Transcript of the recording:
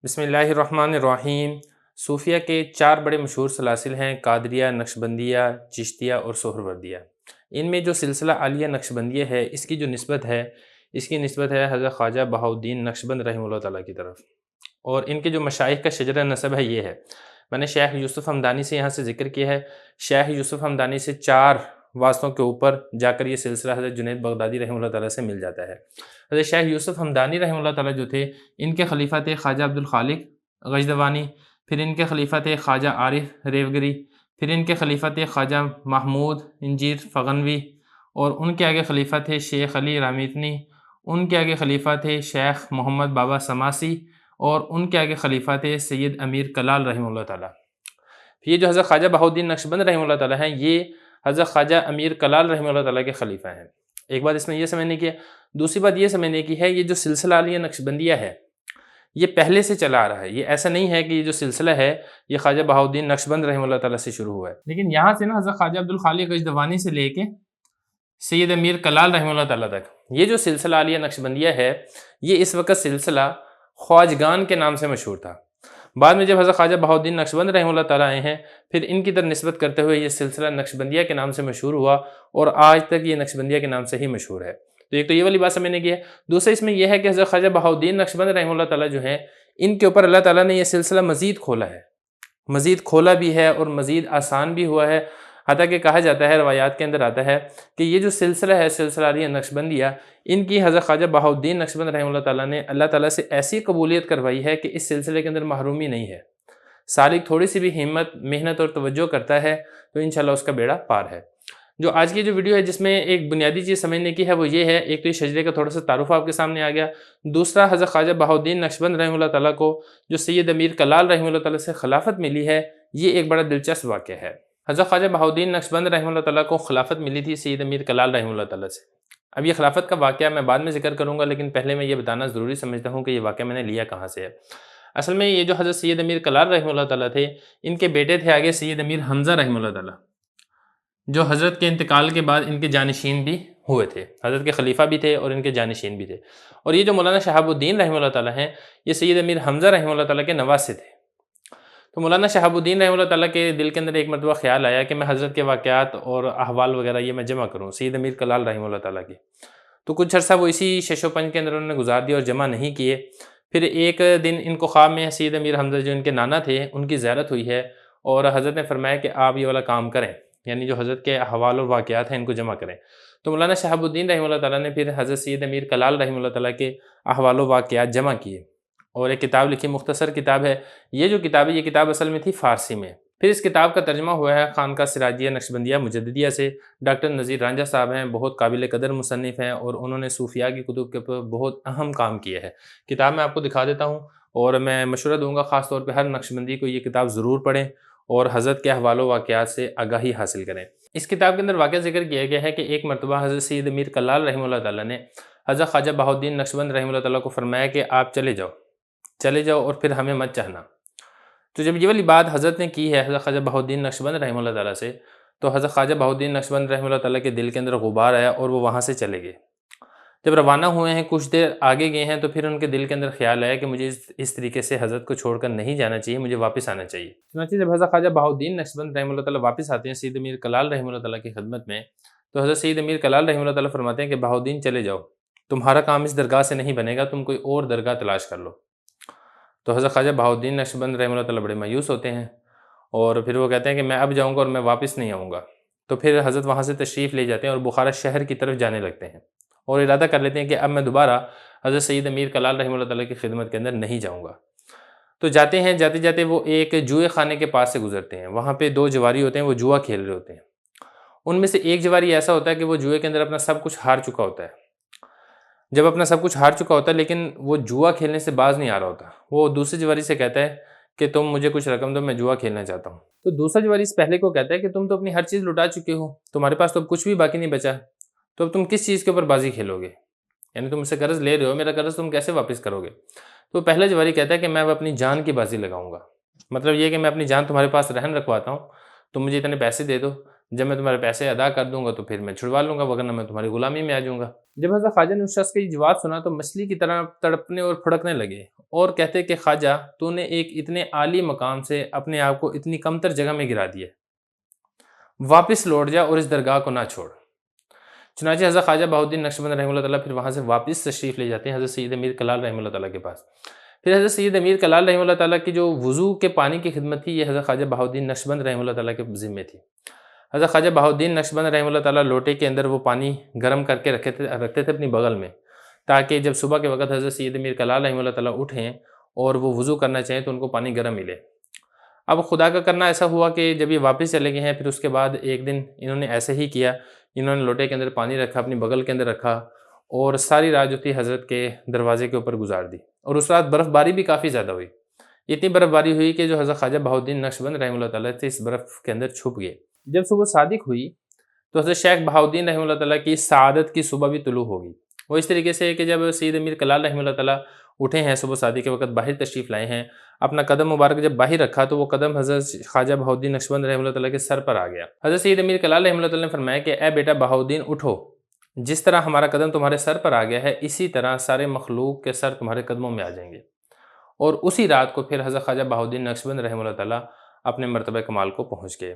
بسم اللہ الرحمن الرحیم۔ صوفیہ کے 4 بڑے مشہور سلاسل ہیں: قادریہ، نقشبندیہ، چشتیہ اور سہروردیہ۔ ان میں جو سلسلہ عالیہ نقشبندیہ ہے، اس کی جو نسبت ہے، اس کی نسبت ہے حضرت خواجہ بہاؤالدین نقشبند رحمہ اللہ تعالیٰ کی طرف، اور ان کے جو مشائخ کا شجرہ نسب ہے یہ ہے۔ میں نے شیخ یوسف ہمدانی سے یہاں سے ذکر کیا ہے۔ شیخ یوسف ہمدانی سے 4 واسطوں کے اوپر جا کر یہ سلسلہ حضرت جنید بغدادی رحمہ اللہ تعالیٰ سے مل جاتا ہے۔ حضرت شیخ یوسف ہمدانی رحمہ اللہ تعالیٰ جو تھے، ان کے خلیفہ تھے خواجہ عبدالخالق غجدوانی، پھر ان کے خلیفہ تھے خواجہ عارف ریوگری، پھر ان کے خلیفہ تھے خواجہ محمود انجیر فغنوی، اور ان کے آگے خلیفہ تھے شیخ علی رامیتنی، ان کے آگے خلیفہ تھے شیخ محمد بابا سماسی، اور ان کے آگے خلیفہ تھے سید امیر کلال رحمہ اللہ تعالیٰ۔ یہ جو حضرت خواجہ بہاؤالدین نقشبند رحمہ اللہ تعالیٰ ہیں، یہ حضرت خواجہ امیر کلال رحمہ اللہ تعالیٰ کے خلیفہ ہیں۔ ایک بات اس میں یہ سمجھنے کی ہے۔ دوسری بات یہ سمجھنے کی ہے، یہ جو سلسلہ عالیہ نقشبندیہ ہے یہ پہلے سے چلا آ رہا ہے۔ یہ ایسا نہیں ہے کہ یہ جو سلسلہ ہے یہ خواجہ بہاؤالدین نقشبند رحمہ اللہ تعالیٰ سے شروع ہوا ہے، لیکن یہاں سے نا حضرت خواجہ عبدالخالق غجدوانی سے لے کے سید امیر کلال رحمہ اللہ تعالیٰ تک یہ جو سلسلہ عالیہ نقشبندیہ ہے، یہ اس وقت سلسلہ خواجگان کے نام سے مشہور تھا۔ بعد میں جب حضرت خواجہ بہاؤالدین نقشبند رحمہ اللہ تعالیٰ آئے ہیں، پھر ان کی طرف نسبت کرتے ہوئے یہ سلسلہ نقشبندیہ کے نام سے مشہور ہوا، اور آج تک یہ نقشبندیہ کے نام سے ہی مشہور ہے۔ تو ایک تو یہ والی بات سمجھنے کی ہے۔ دوسرا اس میں یہ ہے کہ حضرت خواجہ بہاؤالدین نقشبند رحمہ اللہ تعالیٰ جو ہیں، ان کے اوپر اللہ تعالیٰ نے یہ سلسلہ مزید کھولا ہے، مزید کھولا بھی ہے اور مزید آسان بھی ہوا ہے۔ حتیٰ کہ کہا جاتا ہے، روایات کے اندر آتا ہے کہ یہ جو سلسلہ ہے، سلسلہ عالیہ نقشبندیہ، ان کی حضرت خواجہ بہاؤالدین نقشبند رحمہ اللہ تعالیٰ نے اللہ تعالیٰ سے ایسی قبولیت کروائی ہے کہ اس سلسلے کے اندر محرومی نہیں ہے۔ سالک تھوڑی سی بھی ہمت، محنت اور توجہ کرتا ہے تو انشاءاللہ اس کا بیڑا پار ہے۔ جو آج کی جو ویڈیو ہے، جس میں ایک بنیادی چیز سمجھنے کی ہے وہ یہ ہے، ایک تو یہ شجرے کا تھوڑا سا تعارف آپ کے سامنے آ گیا۔ دوسرا، حضرت خواجہ بہاؤالدین نقشبند رحمہ اللہ تعالیٰ کو جو سید امیر کلال رحمہ اللہ تعالیٰ سے خلافت ملی ہے، یہ ایک بڑا دلچسپ واقعہ ہے۔ حضرت خواجہ بہاؤالدین نقشبند رحمہ اللہ تعالیٰ کو خلافت ملی تھی سید امیر کلال رحمہ اللہ تعالیٰ سے۔ اب یہ خلافت کا واقعہ میں بعد میں ذکر کروں گا، لیکن پہلے میں یہ بتانا ضروری سمجھتا ہوں کہ یہ واقعہ میں نے لیا کہاں سے ہے۔ اصل میں یہ جو حضرت سید امیر کلال رحمہ اللہ تعالیٰ تھے، ان کے بیٹے تھے آگے سید امیر حمزہ رحمہ اللہ تعالیٰ، جو حضرت کے انتقال کے بعد ان کے جانشین بھی ہوئے تھے، حضرت کے خلیفہ بھی تھے اور ان کے جانشین بھی تھے۔ اور یہ جو مولانا شہاب الدین رحمہ اللہ تعالیٰ ہیں، یہ سید امیر حمزہ رحمہ اللہ تعالیٰ کے نواسے تھے۔ تو مولانا شہاب الدین رحمہ اللہ تعالیٰ کے دل کے اندر ایک مرتبہ خیال آیا کہ میں حضرت کے واقعات اور احوال وغیرہ یہ میں جمع کروں سید امیر کلال رحمہ اللہ تعالیٰ کی۔ تو کچھ عرصہ وہ اسی شش و پنج کے اندر انہوں نے گزار دیا اور جمع نہیں کیے۔ پھر ایک دن ان کو خواب میں سید امیر حمزہ جو ان کے نانا تھے، ان کی زیارت ہوئی ہے، اور حضرت نے فرمایا کہ آپ یہ والا کام کریں، یعنی جو حضرت کے احوال اور واقعات ہیں ان کو جمع کریں۔ تو مولانا شہاب الدین رحمہ اللہ تعالیٰ نے پھر حضرت سید امیر کلال رحمہ اللہ تعالیٰ کے احوال و واقعات جمع کیے اور ایک کتاب لکھی، مختصر کتاب ہے۔ یہ جو کتاب ہے، یہ کتاب اصل میں تھی فارسی میں۔ پھر اس کتاب کا ترجمہ ہوا ہے خانقاہ سراجیہ نقشبندیہ مجددیہ سے۔ ڈاکٹر نذیر رانجھا صاحب ہیں، بہت قابل قدر مصنف ہیں، اور انہوں نے صوفیاء کی کتب کے اوپر بہت اہم کام کیا ہے۔ کتاب میں آپ کو دکھا دیتا ہوں، اور میں مشورہ دوں گا خاص طور پہ ہر نقشبندی کو یہ کتاب ضرور پڑھیں اور حضرت کے احوال و واقعات سے آگاہی حاصل کریں۔ اس کتاب کے اندر واقعہ ذکر کیا گیا ہے کہ ایک مرتبہ حضرت سید امیر کلال رحمہ اللہ تعالیٰ نے حضرت خواجہ بہاؤالدین نقشبند رحمہ اللہ تعالیٰ کو فرمایا کہ آپ چلے جاؤ اور پھر ہمیں مت چاہنا۔ تو جب یہ والی بات حضرت نے کی ہے حضرت خواجہ بہاؤالدین نقشبند رحمہ اللہ تعالیٰ سے، تو حضرت خواجہ بہاؤالدین نقشبند رحمہ اللہ تعالیٰ کے دل کے اندر غبار آیا اور وہ وہاں سے چلے گئے۔ جب روانہ ہوئے ہیں، کچھ دیر آگے گئے ہیں، تو پھر ان کے دل کے اندر خیال آیا کہ مجھے اس طریقے سے حضرت کو چھوڑ کر نہیں جانا چاہیے، مجھے واپس آنا چاہیے۔ چنانچہ جب حضرت خواجہ بہاؤالدین نقشبند رحمہ اللہ تعالیٰ واپس آتے ہیں سید امیر کلال رحمہ اللہ تعالیٰ کی خدمت میں، تو حضرت سید امیر کلال رحمہ اللہ تعالیٰ فرماتے ہیں کہ بہاؤالدین چلے جاؤ، تمہارا کام اس درگاہ سے نہیں بنے گا، تم کوئی اور درگاہ تلاش کر لو۔ تو حضرت خواجہ بہاؤالدین نقشبند رحمہ اللہ تعالیٰ بڑے مایوس ہوتے ہیں، اور پھر وہ کہتے ہیں کہ میں اب جاؤں گا اور میں واپس نہیں آؤں گا۔ تو پھر حضرت وہاں سے تشریف لے جاتے ہیں اور بخارا شہر کی طرف جانے لگتے ہیں، اور ارادہ کر لیتے ہیں کہ اب میں دوبارہ حضرت سید امیر کلال رحمہ اللہ تعالیٰ کی خدمت کے اندر نہیں جاؤں گا۔ تو جاتے ہیں، جاتے جاتے وہ ایک جوئے خانے کے پاس سے گزرتے ہیں۔ وہاں پہ 2 جواری ہوتے ہیں، وہ جوا کھیل رہے ہوتے ہیں۔ ان میں سے ایک جواری ایسا ہوتا ہے کہ وہ جوئے کے اندر اپنا سب کچھ ہار چکا ہوتا ہے۔ جب اپنا سب کچھ ہار چکا ہوتا ہے، لیکن وہ جوا کھیلنے سے باز نہیں آ رہا ہوتا، وہ دوسرے جواری سے کہتا ہے کہ تم مجھے کچھ رقم دو، میں جوا کھیلنا چاہتا ہوں۔ تو دوسرا جواری اس پہلے کو کہتا ہے کہ تم تو اپنی ہر چیز لٹا چکے ہو، تمہارے پاس تو اب کچھ بھی باقی نہیں بچا، تو اب تم کس چیز کے اوپر بازی کھیلو گے؟ یعنی تم مجھ سے قرض لے رہے ہو، میرا قرض تم کیسے واپس کرو گے؟ تو پہلا جواری کہتا ہے کہ میں اب اپنی جان کی بازی لگاؤں گا، مطلب یہ کہ میں اپنی جان تمہارے پاس رہن رکھواتا ہوں، تم مجھے اتنے پیسے دے دو، جب میں تمہارے پیسے ادا کر دوں گا تو پھر میں چھڑوا لوں گا، ورنہ میں تمہاری غلامی میں آ جاؤں گا۔ جب حضرت خواجہ نے اس شخص کی جواب سنا تو مچھلی کی طرح تڑپنے اور پھڑکنے لگے، اور کہتے کہ خواجہ تو نے ایک اتنے عالی مقام سے اپنے آپ کو اتنی کمتر جگہ میں گرا دیا، واپس لوٹ جا اور اس درگاہ کو نہ چھوڑ۔ چنانچہ حضرت خواجہ بہاؤالدین نقشبند رحمہ اللہ تعالیٰ پھر وہاں سے واپس تشریف لے جاتے ہیں حضرت سید امیر کلال رحمہ اللہ تعالیٰ کے پاس۔ پھر حضرت سید امیر کلال رحمہ اللہ تعالیٰ کی جو وضو کے پانی کی خدمت تھی، یہ حضرت خواجہ بہاؤالدین نقشبند رحمہ اللہ تعالیٰ کے ذمے تھی۔ حضرت خواجہ بہاؤالدین نقشبند رحمہ اللہ تعالیٰ لوٹے کے اندر وہ پانی گرم کر کے رکھتے تھے اپنی بغل میں، تاکہ جب صبح کے وقت حضرت سید امیر کلال رحمہ اللہ تعالیٰ اٹھیں اور وہ وضو کرنا چاہیں تو ان کو پانی گرم ملے۔ اب خدا کا کرنا ایسا ہوا کہ جب یہ واپس چلے گئے ہیں، پھر اس کے بعد ایک دن انہوں نے ایسے ہی کیا، انہوں نے لوٹے کے اندر پانی رکھا، اپنی بغل کے اندر رکھا اور ساری رات جو تھی حضرت کے دروازے کے اوپر گزار دی، اور اس رات برف باری بھی کافی زیادہ ہوئی، اتنی برف باری ہوئی کہ جو حضرت خواجہ بہاؤالدین نقشبند رحمہ اللہ تعالیٰ تھے اس برف کے اندر چھپ گئے۔ جب صبح صادق ہوئی تو حضرت شیخ بہاؤالدین رحمہ اللہ تعالیٰ کی سعادت کی صبح بھی طلوع ہوگی۔ وہ اس طریقے سے کہ جب سید امیر کلال رحمہ اللہ تعالیٰ اٹھے ہیں صبح صادق کے وقت، باہر تشریف لائے ہیں، اپنا قدم مبارک جب باہر رکھا تو وہ قدم حضرت خواجہ بہاؤالدین نقشبند رحمہ اللہ تعالیٰ کے سر پر آ گیا۔ حضرت سید امیر کلال رحمہ اللہ تعالیٰ نے فرمایا کہ اے بیٹا بہاؤالدین اٹھو، جس طرح ہمارا قدم تمہارے سر پر آ گیا ہے اسی طرح سارے مخلوق کے سر تمہارے قدموں میں آ جائیں گے۔ اور اسی رات کو پھر حضرت خواجہ بہاؤالدین نقشبند رحمہ اللہ تعالیٰ اپنے مرتبہ کمال کو پہنچ گئے۔